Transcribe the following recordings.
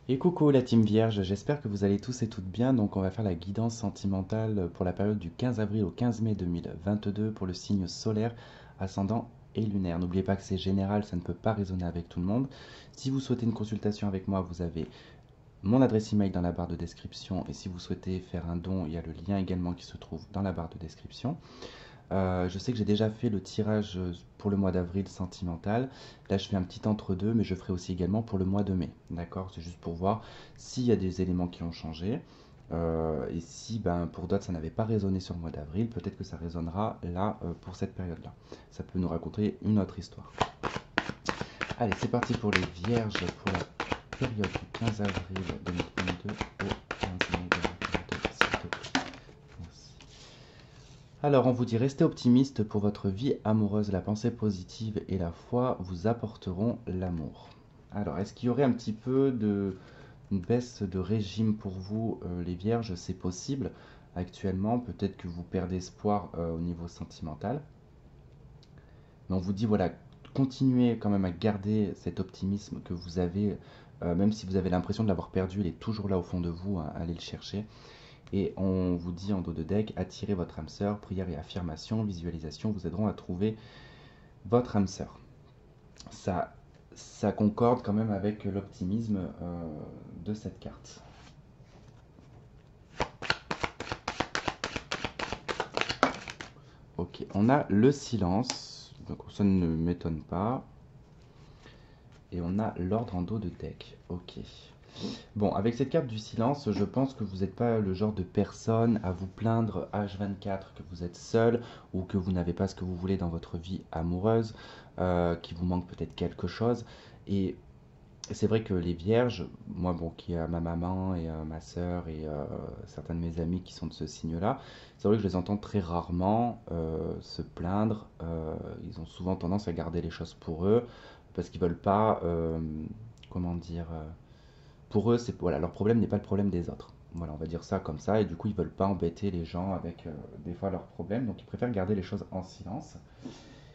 Et coucou la team Vierge, j'espère que vous allez tous et toutes bien. Donc on va faire la guidance sentimentale pour la période du 15 avril au 15 mai 2022 pour le signe solaire, ascendant et lunaire. N'oubliez pas que c'est général, ça ne peut pas résonner avec tout le monde. Si vous souhaitez une consultation avec moi, vous avez mon adresse email dans la barre de description. Et si vous souhaitez faire un don, il y a le lien également qui se trouve dans la barre de description. Je sais que j'ai déjà fait le tirage pour le mois d'avril sentimental. Là, je fais un petit entre-deux, mais je ferai aussi également pour le mois de mai. D'accord? C'est juste pour voir s'il y a des éléments qui ont changé. Et si pour d'autres ça n'avait pas résonné sur le mois d'avril, peut-être que ça résonnera là pour cette période-là. Ça peut nous raconter une autre histoire. Allez, c'est parti pour les vierges pour la période du 15 avril 2022 au 15 mai 2022, s'il te plaît. Merci. Alors, on vous dit restez optimiste pour votre vie amoureuse, la pensée positive et la foi vous apporteront l'amour. Alors, est-ce qu'il y aurait un petit peu de une baisse de régime pour vous, les vierges? C'est possible actuellement, peut-être que vous perdez espoir au niveau sentimental. Mais on vous dit, voilà, continuez quand même à garder cet optimisme que vous avez, même si vous avez l'impression de l'avoir perdu, il est toujours là au fond de vous, hein, allez le chercher. Et on vous dit en dos de deck, attirez votre âme sœur, prière et affirmation, visualisation vous aideront à trouver votre âme sœur. Ça, ça concorde quand même avec l'optimisme de cette carte. Ok, on a le silence, donc ça ne m'étonne pas. Et on a l'ordre en dos de deck. Ok. Bon, avec cette carte du silence, je pense que vous n'êtes pas le genre de personne à vous plaindre H24 que vous êtes seul ou que vous n'avez pas ce que vous voulez dans votre vie amoureuse, qu'il vous manque peut-être quelque chose. Et c'est vrai que les vierges, moi bon, qui a ma maman et ma sœur et certains de mes amis qui sont de ce signe-là, c'est vrai que je les entends très rarement se plaindre. Ils ont souvent tendance à garder les choses pour eux parce qu'ils veulent pas, comment dire, pour eux, c'est voilà, leur problème n'est pas le problème des autres. Voilà, on va dire ça comme ça, et du coup, ils veulent pas embêter les gens avec des fois leurs problèmes, donc ils préfèrent garder les choses en silence.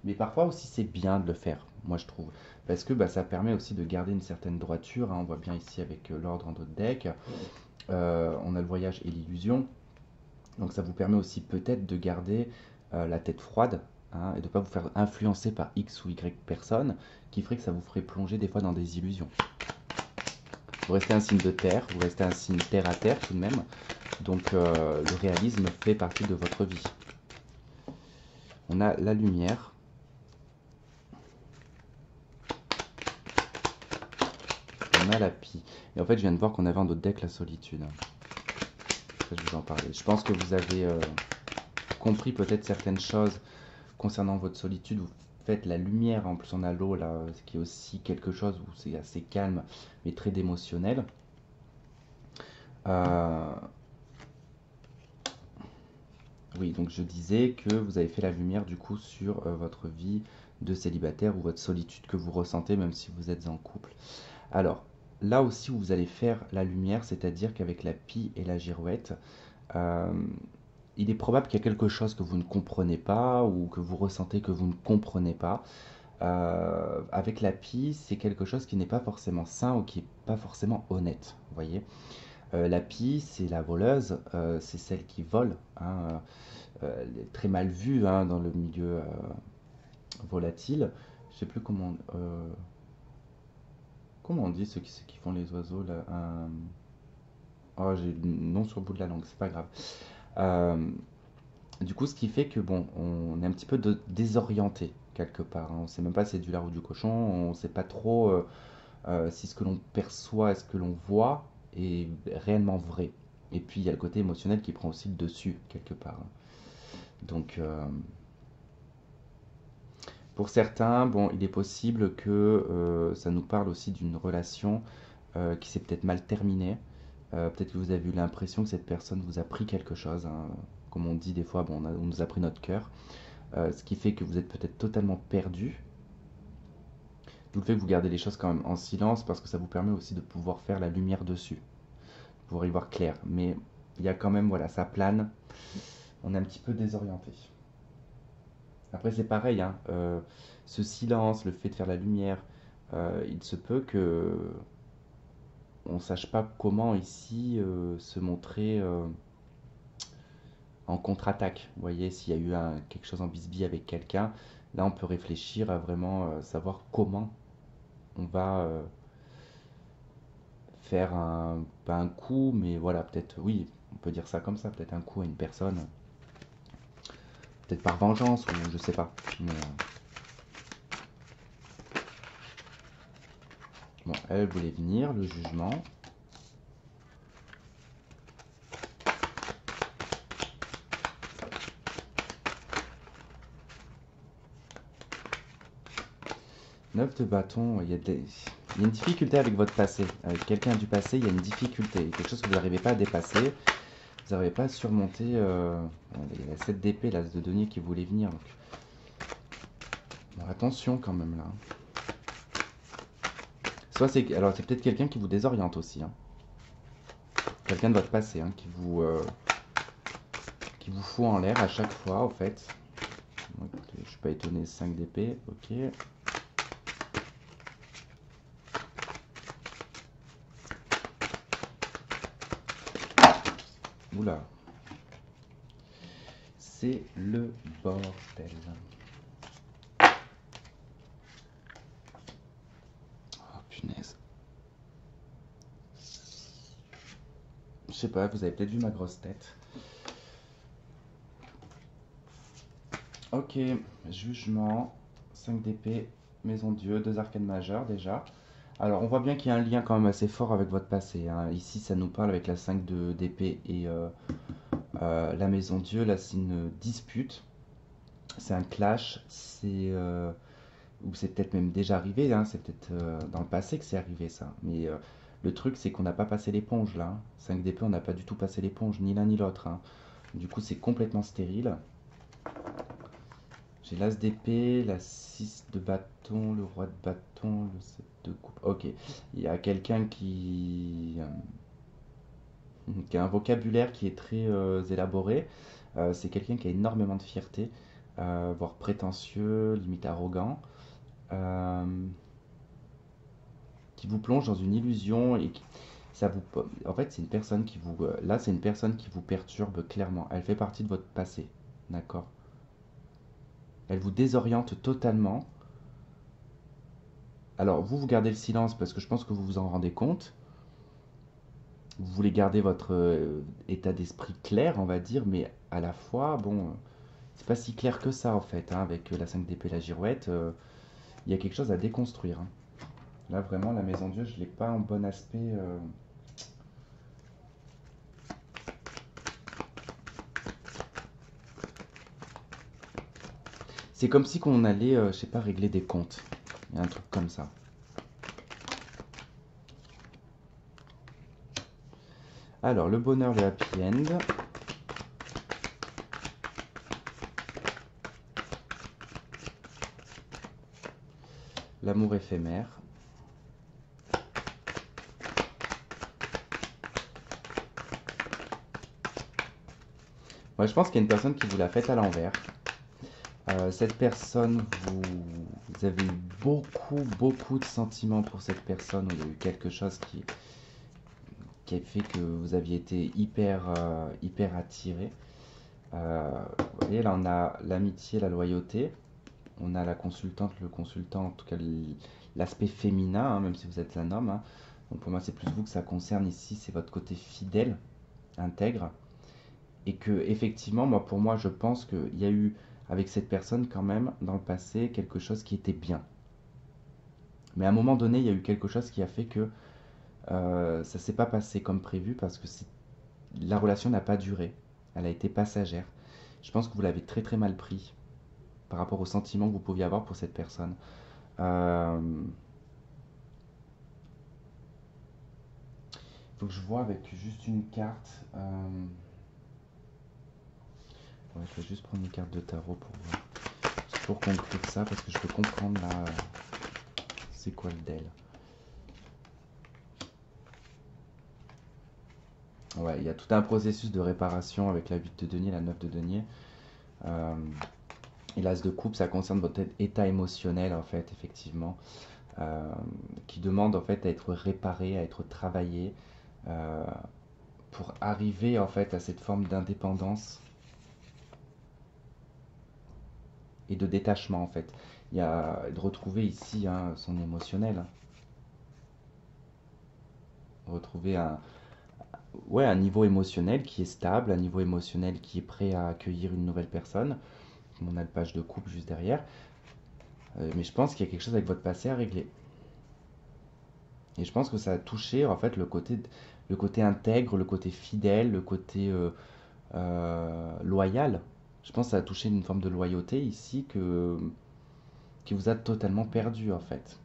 Mais parfois aussi, c'est bien de le faire, moi je trouve, parce que ça permet aussi de garder une certaine droiture, hein. On voit bien ici avec l'ordre en dos de deck, on a le voyage et l'illusion, donc ça vous permet aussi peut-être de garder la tête froide, hein, et de ne pas vous faire influencer par X ou Y personne, qui ferait que ça vous ferait plonger des fois dans des illusions. Vous restez un signe de terre, vous restez un signe terre à terre tout de même. Donc le réalisme fait partie de votre vie. On a la lumière. On a la pie. Et en fait, je viens de voir qu'on avait en d'autres deck la solitude. Ça, je vous en parlais. Je pense que vous avez compris peut-être certaines choses concernant votre solitude. Vous faites la lumière. En plus, on a l'eau là, ce qui est aussi quelque chose où c'est assez calme, mais très émotionnel. Euh, Oui, donc je disais que vous avez fait la lumière du coup sur votre vie de célibataire ou votre solitude que vous ressentez même si vous êtes en couple. Alors, là aussi où vous allez faire la lumière, c'est-à-dire qu'avec la pie et la girouette, euh, il est probable qu'il y a quelque chose que vous ne comprenez pas ou que vous ressentez que vous ne comprenez pas. Avec la pie, c'est quelque chose qui n'est pas forcément sain ou qui n'est pas forcément honnête, vous voyez. La pie, c'est la voleuse, c'est celle qui vole, hein, elle est très mal vue, hein, dans le milieu volatile. Je sais plus comment on dit ceux qui font les oiseaux là. Oh, j'ai le nom sur le bout de la langue, c'est pas grave. Euh, du coup, ce qui fait que bon, on est un petit peu désorienté quelque part, hein. On sait même pas si c'est du lard ou du cochon. On sait pas trop si ce que l'on perçoit et ce que l'on voit est réellement vrai. Et puis il y a le côté émotionnel qui prend aussi le dessus quelque part, hein. Donc pour certains, bon, il est possible que ça nous parle aussi d'une relation qui s'est peut-être mal terminée. Peut-être que vous avez eu l'impression que cette personne vous a pris quelque chose, hein. Comme on dit des fois, bon, on nous a pris notre cœur. Ce qui fait que vous êtes peut-être totalement perdu. D'où le fait que vous gardez les choses quand même en silence parce que ça vous permet aussi de pouvoir faire la lumière dessus, de pouvoir y voir clair. Mais il y a quand même, voilà, ça plane. On est un petit peu désorienté. Après, c'est pareil, hein, ce silence, le fait de faire la lumière, il se peut que on sache pas comment ici se montrer en contre-attaque. Vous voyez, s'il y a eu quelque chose en bisbille avec quelqu'un, là on peut réfléchir à vraiment savoir comment on va faire pas un coup, mais voilà, peut-être, oui, on peut dire ça comme ça, peut-être un coup à une personne, peut-être par vengeance, ou je sais pas. Mais, bon, elle voulait venir, le jugement. Neuf de bâton, il y a une difficulté avec votre passé. Avec quelqu'un du passé, il y a une difficulté. Quelque chose que vous n'arrivez pas à dépasser. Vous n'arrivez pas à surmonter. Il y a la 7 d'épée, l'as de denier qui voulait venir. Donc. Bon, attention quand même là. Soit c'est. Alors c'est peut-être quelqu'un qui vous désoriente aussi. Hein. Quelqu'un de votre passé hein, qui vous fout en l'air à chaque fois en fait. Bon, écoutez, je suis pas étonné, 5 d'épée, ok. Oula. C'est le bordel. Oh punaise. Je sais pas, vous avez peut-être vu ma grosse tête. Ok, jugement, 5 d'épée, maison de Dieu, 2 arcanes majeures déjà. Alors on voit bien qu'il y a un lien quand même assez fort avec votre passé. Hein. Ici ça nous parle avec la 5 d'épée et la maison de Dieu. Là c'est une dispute, c'est un clash, ou c'est peut-être même déjà arrivé, hein. C'est peut-être dans le passé que c'est arrivé ça. Mais le truc c'est qu'on n'a pas passé l'éponge là. Hein. 5 d'épée on n'a pas du tout passé l'éponge, ni l'un ni l'autre. Hein. Du coup c'est complètement stérile. J'ai l'as d'épée, la 6 de bâton, le roi de bâton, le 7 de coupe. Ok, il y a quelqu'un qui a un vocabulaire qui est très élaboré. C'est quelqu'un qui a énormément de fierté, voire prétentieux, limite arrogant, euh, qui vous plonge dans une illusion et ça vous. En fait, c'est une personne qui vous. Là, c'est une personne qui vous perturbe clairement. Elle fait partie de votre passé, d'accord? Elle vous désoriente totalement. Alors, vous gardez le silence parce que je pense que vous vous en rendez compte. Vous voulez garder votre état d'esprit clair, on va dire, mais à la fois, bon, c'est pas si clair que ça en fait, hein, avec la 5 d'épée, la girouette. Il y a quelque chose à déconstruire. Hein. Là, vraiment, la maison Dieu, je l'ai pas en bon aspect. C'est comme si qu'on allait, je sais pas, régler des comptes. Il y a un truc comme ça. Alors, le bonheur, le happy end. L'amour éphémère. Moi, je pense qu'il y a une personne qui vous l'a faite à l'envers. Cette personne, vous avez eu beaucoup de sentiments pour cette personne. Il y a eu quelque chose qui a fait que vous aviez été hyper attiré. Vous voyez, là, on a l'amitié, la loyauté. On a la consultante, le consultant, en tout cas l'aspect féminin, hein, même si vous êtes un homme. Hein. Donc pour moi, c'est plus vous que ça concerne ici, c'est votre côté fidèle, intègre. Et que, effectivement, pour moi, je pense qu'il y a eu, avec cette personne, quand même, dans le passé, quelque chose qui était bien. Mais à un moment donné, il y a eu quelque chose qui a fait que ça s'est pas passé comme prévu parce que la relation n'a pas duré. Elle a été passagère. Je pense que vous l'avez très mal pris par rapport aux sentiments que vous pouviez avoir pour cette personne. Euh, faut que je vois avec juste une carte. Ouais, je vais juste prendre une carte de tarot pour voir. Juste pour conclure ça parce que je veux comprendre là. C'est quoi le DEL. Ouais, il y a tout un processus de réparation avec la 8 de denier, la 9 de denier. Et l'as de coupe, ça concerne votre état émotionnel en fait, effectivement. euh, qui demande en fait à être réparé, à être travaillé, euh, pour arriver en fait à cette forme d'indépendance et de détachement en fait. Il y a de retrouver ici hein, son émotionnel, hein. Retrouver ouais, un niveau émotionnel qui est stable, un niveau émotionnel qui est prêt à accueillir une nouvelle personne. On a le page de coupe juste derrière. Mais je pense qu'il y a quelque chose avec votre passé à régler. Et je pense que ça a touché en fait le côté intègre, le côté fidèle, le côté loyal. Je pense que ça a touché une forme de loyauté ici qui vous a totalement perdu en fait.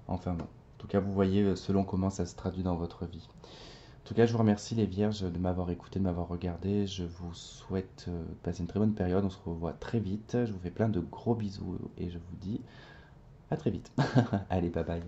Enfin bon. En tout cas, vous voyez selon comment ça se traduit dans votre vie. En tout cas, je vous remercie les vierges de m'avoir écouté, de m'avoir regardé. Je vous souhaite de passer une très bonne période. On se revoit très vite. Je vous fais plein de gros bisous et je vous dis à très vite. Allez, bye bye.